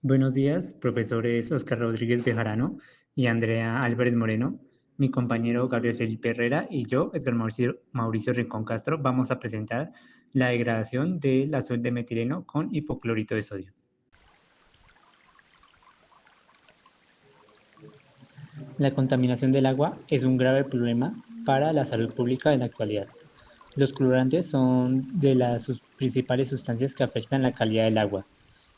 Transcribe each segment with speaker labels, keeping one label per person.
Speaker 1: Buenos días, profesores Oscar Rodríguez Bejarano y Andrea Álvarez Moreno. Mi compañero Gabriel Felipe Herrera y yo, Edgar Mauricio Rincón Castro, vamos a presentar la degradación del azul de metileno con hipoclorito de sodio. La contaminación del agua es un grave problema para la salud pública en la actualidad. Los colorantes son de las principales sustancias que afectan la calidad del agua.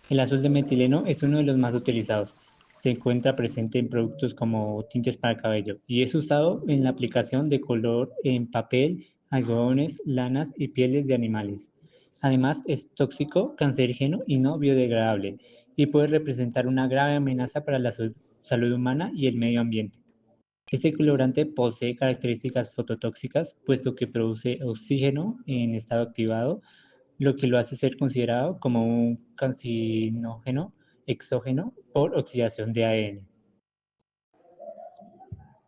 Speaker 1: El azul de metileno es uno de los más utilizados. Se encuentra presente en productos como tintes para cabello y es usado en la aplicación de color en papel, algodones, lanas y pieles de animales. Además, es tóxico, cancerígeno y no biodegradable y puede representar una grave amenaza para la salud humana y el medio ambiente. Este colorante posee características fototóxicas, puesto que produce oxígeno en estado activado, lo que lo hace ser considerado como un carcinógeno exógeno por oxidación de ADN.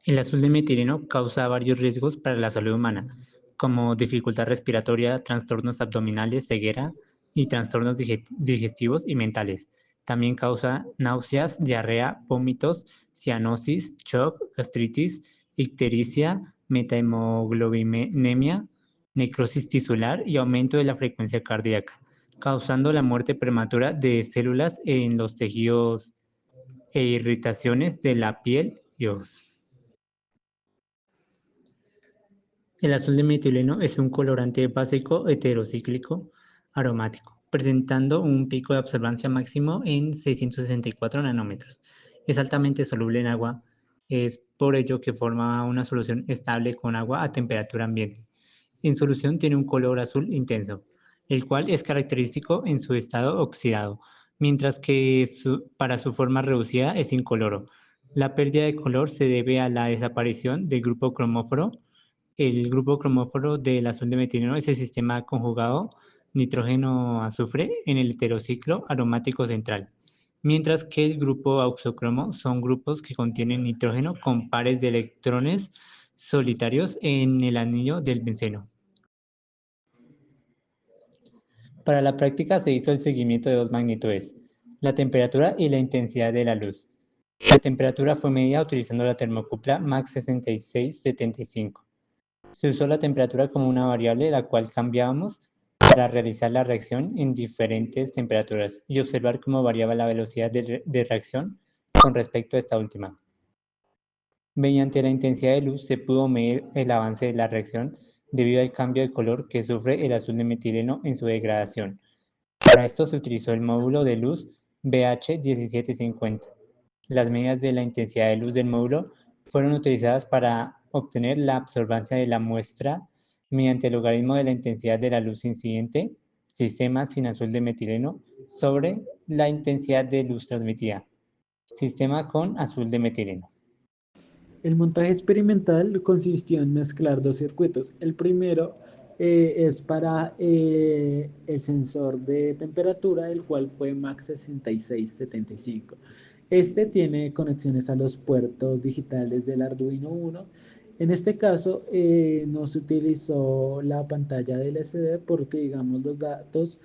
Speaker 1: El azul de metileno causa varios riesgos para la salud humana, como dificultad respiratoria, trastornos abdominales, ceguera y trastornos digestivos y mentales. También causa náuseas, diarrea, vómitos, cianosis, shock, gastritis, ictericia, metahemoglobinemia, necrosis tisular y aumento de la frecuencia cardíaca, causando la muerte prematura de células en los tejidos e irritaciones de la piel y ojos. El azul de metileno es un colorante básico heterocíclico aromático, presentando un pico de absorbancia máximo en 664 nanómetros. Es altamente soluble en agua, es por ello que forma una solución estable con agua a temperatura ambiente. En solución tiene un color azul intenso, el cual es característico en su estado oxidado, mientras que para su forma reducida es incoloro. La pérdida de color se debe a la desaparición del grupo cromóforo. El grupo cromóforo del azul de metileno es el sistema conjugado nitrógeno-azufre en el heterociclo aromático central, mientras que el grupo auxocromo son grupos que contienen nitrógeno con pares de electrones solitarios en el anillo del benceno. Para la práctica se hizo el seguimiento de dos magnitudes, la temperatura y la intensidad de la luz. La temperatura fue medida utilizando la termocupla MAX 6675. Se usó la temperatura como una variable la cual cambiábamos para realizar la reacción en diferentes temperaturas y observar cómo variaba la velocidad de reacción con respecto a esta última. Mediante la intensidad de luz se pudo medir el avance de la reacción debido al cambio de color que sufre el azul de metileno en su degradación. Para esto se utilizó el módulo de luz BH1750. Las medidas de la intensidad de luz del módulo fueron utilizadas para obtener la absorbancia de la muestra mediante el logaritmo de la intensidad de la luz incidente, sistema sin azul de metileno, sobre la intensidad de luz transmitida, sistema con azul de metileno.
Speaker 2: El montaje experimental consistió en mezclar dos circuitos. El primero es para el sensor de temperatura, el cual fue MAX 6675. Este tiene conexiones a los puertos digitales del Arduino Uno. En este caso, no se utilizó la pantalla del LCD porque, digamos, los datos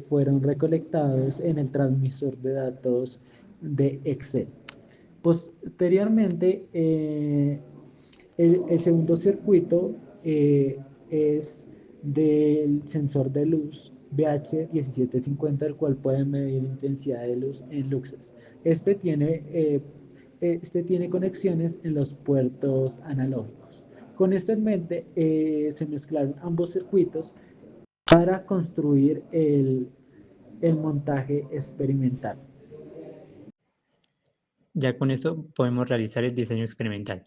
Speaker 2: fueron recolectados en el transmisor de datos de Excel. Posteriormente, el segundo circuito es del sensor de luz BH1750, el cual puede medir intensidad de luz en luxes. Este tiene conexiones en los puertos analógicos. Con esto en mente, se mezclaron ambos circuitos para construir el montaje experimental.
Speaker 1: Ya con esto podemos realizar el diseño experimental.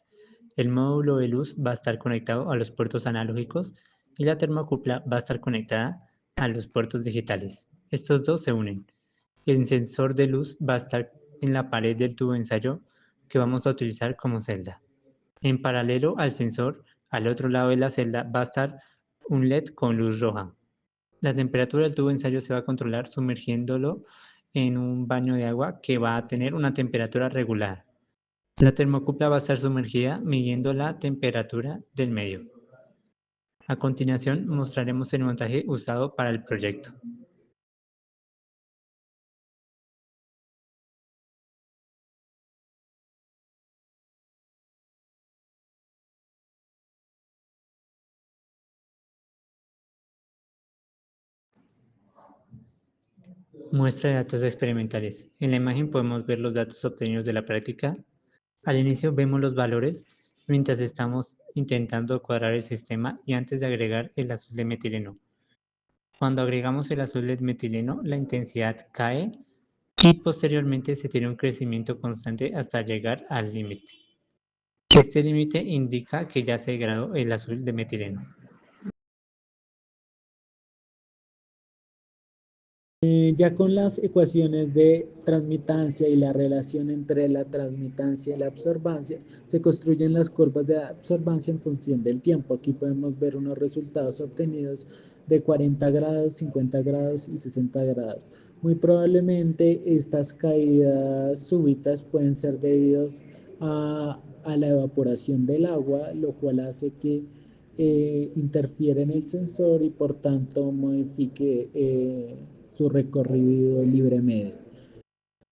Speaker 1: El módulo de luz va a estar conectado a los puertos analógicos y la termocupla va a estar conectada a los puertos digitales. Estos dos se unen. El sensor de luz va a estar en la pared del tubo de ensayo que vamos a utilizar como celda. En paralelo al sensor, al otro lado de la celda va a estar un LED con luz roja. La temperatura del tubo de ensayo se va a controlar sumergiéndolo en un baño de agua que va a tener una temperatura regulada. La termocupla va a estar sumergida midiendo la temperatura del medio. A continuación mostraremos el montaje usado para el proyecto. Muestra de datos experimentales. En la imagen podemos ver los datos obtenidos de la práctica. Al inicio vemos los valores mientras estamos intentando cuadrar el sistema y antes de agregar el azul de metileno. Cuando agregamos el azul de metileno, la intensidad cae y posteriormente se tiene un crecimiento constante hasta llegar al límite. Este límite indica que ya se degradó el azul de metileno.
Speaker 2: Ya con las ecuaciones de transmitancia y la relación entre la transmitancia y la absorbancia, se construyen las curvas de absorbancia en función del tiempo. Aquí podemos ver unos resultados obtenidos de 40 grados, 50 grados y 60 grados. Muy probablemente estas caídas súbitas pueden ser debidos a la evaporación del agua, lo cual hace que interfiere en el sensor y por tanto modifique su recorrido libre medio,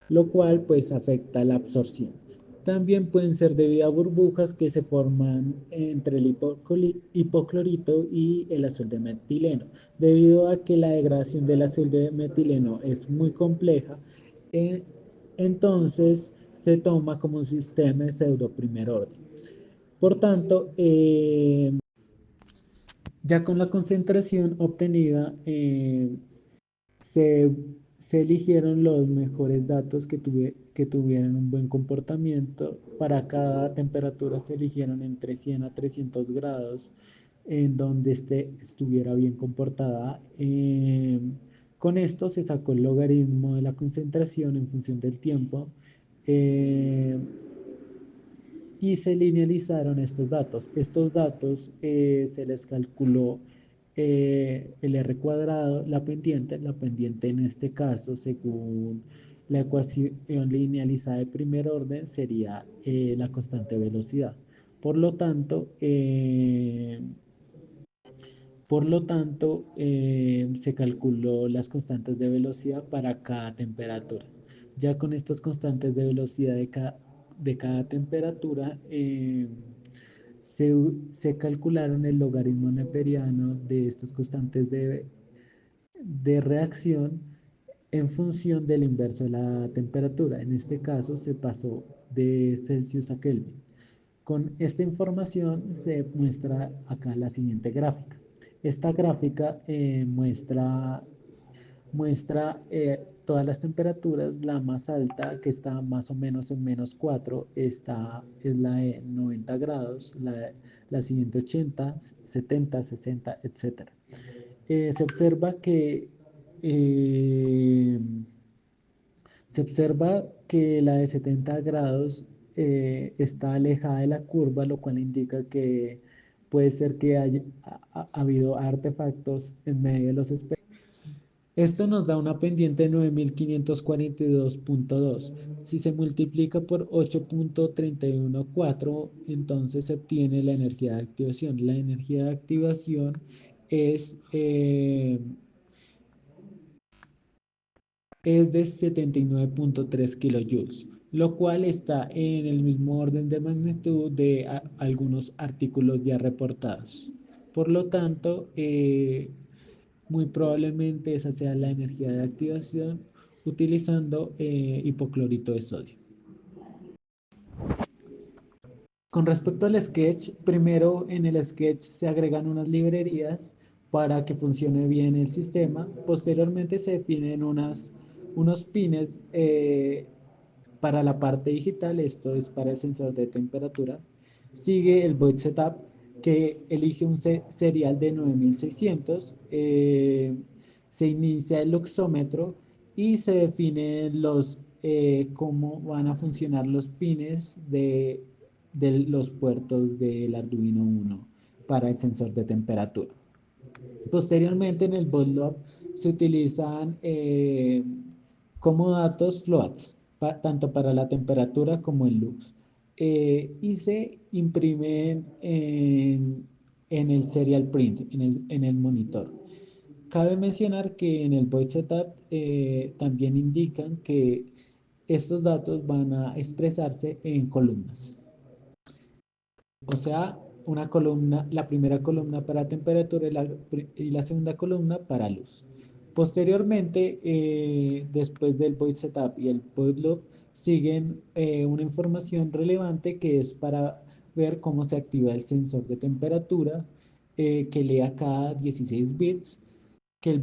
Speaker 2: lo cual pues afecta la absorción. También pueden ser debido a burbujas que se forman entre el hipoclorito y el azul de metileno. Debido a que la degradación del azul de metileno es muy compleja, eh, entonces se toma como un sistema de pseudo primer orden. Por tanto, ya con la concentración obtenida, se, se eligieron los mejores datos que tuvieran un buen comportamiento. Para cada temperatura se eligieron entre 100 a 300 grados, en donde estuviera bien comportada. Con esto se sacó el logaritmo de la concentración en función del tiempo. eh, y se linealizaron estos datos. Estos datos se les calculó el R cuadrado, la pendiente en este caso, según la ecuación linealizada de primer orden, sería la constante velocidad. Por lo tanto, se calculó las constantes de velocidad para cada temperatura. Ya con estas constantes de velocidad de cada temperatura, se calcularon el logaritmo neperiano de estas constantes de reacción en función del inverso de la temperatura. En este caso se pasó de Celsius a Kelvin. Con esta información se muestra acá la siguiente gráfica. Esta gráfica muestra todas las temperaturas. La más alta, que está más o menos en -4, es la de 90 grados, la siguiente 80, 70, 60, etc. Se observa que eh, la de 70 grados está alejada de la curva, lo cual indica que puede ser que ha habido artefactos en medio de los espejos. Esto nos da una pendiente de 9542.2. Si se multiplica por 8.314, entonces se obtiene la energía de activación. La energía de activación es, eh, es de 79.3 kilojoules, lo cual está en el mismo orden de magnitud de algunos artículos ya reportados. Por lo tanto, muy probablemente esa sea la energía de activación utilizando hipoclorito de sodio. Con respecto al sketch, primero en el sketch se agregan unas librerías para que funcione bien el sistema. Posteriormente se definen unos pines para la parte digital, esto es para el sensor de temperatura. Sigue el void setup, que elige un serial de 9600. Se inicia el luxómetro y se definen cómo van a funcionar los pines de los puertos del Arduino Uno para el sensor de temperatura. Posteriormente en el bootloop se utilizan como datos floats, tanto para la temperatura como el lux, y se imprimen en el serial print, en el monitor. Cabe mencionar que en el void setup también indican que estos datos van a expresarse en columnas. O sea, una columna, la primera columna para temperatura y la segunda columna para luz. Posteriormente, después del void setup y el void loop, siguen una información relevante que es para ver cómo se activa el sensor de temperatura, que lea cada 16 bits, que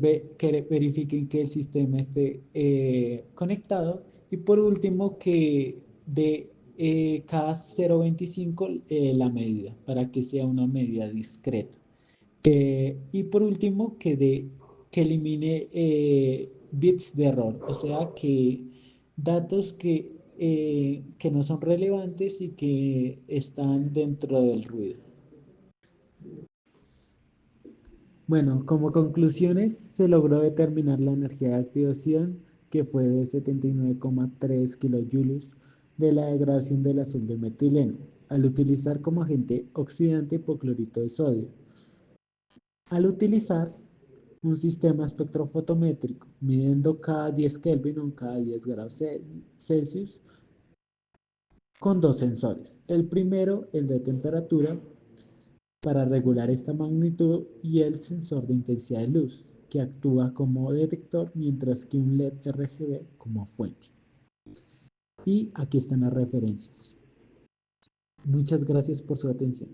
Speaker 2: verifiquen que el sistema esté conectado y por último que de cada 0.25 la medida para que sea una medida discreta. Y por último, que elimine bits de error, o sea, que datos que no son relevantes y que están dentro del ruido. Bueno, como conclusiones, se logró determinar la energía de activación, que fue de 79,3 kilojoules de la degradación del azul de metileno, al utilizar como agente oxidante hipoclorito de sodio. Al utilizar un sistema espectrofotométrico, midiendo cada 10 Kelvin o cada 10 grados Celsius, con dos sensores. El primero, el de temperatura, para regular esta magnitud, y el sensor de intensidad de luz, que actúa como detector, mientras que un LED RGB como fuente. Y aquí están las referencias. Muchas gracias por su atención.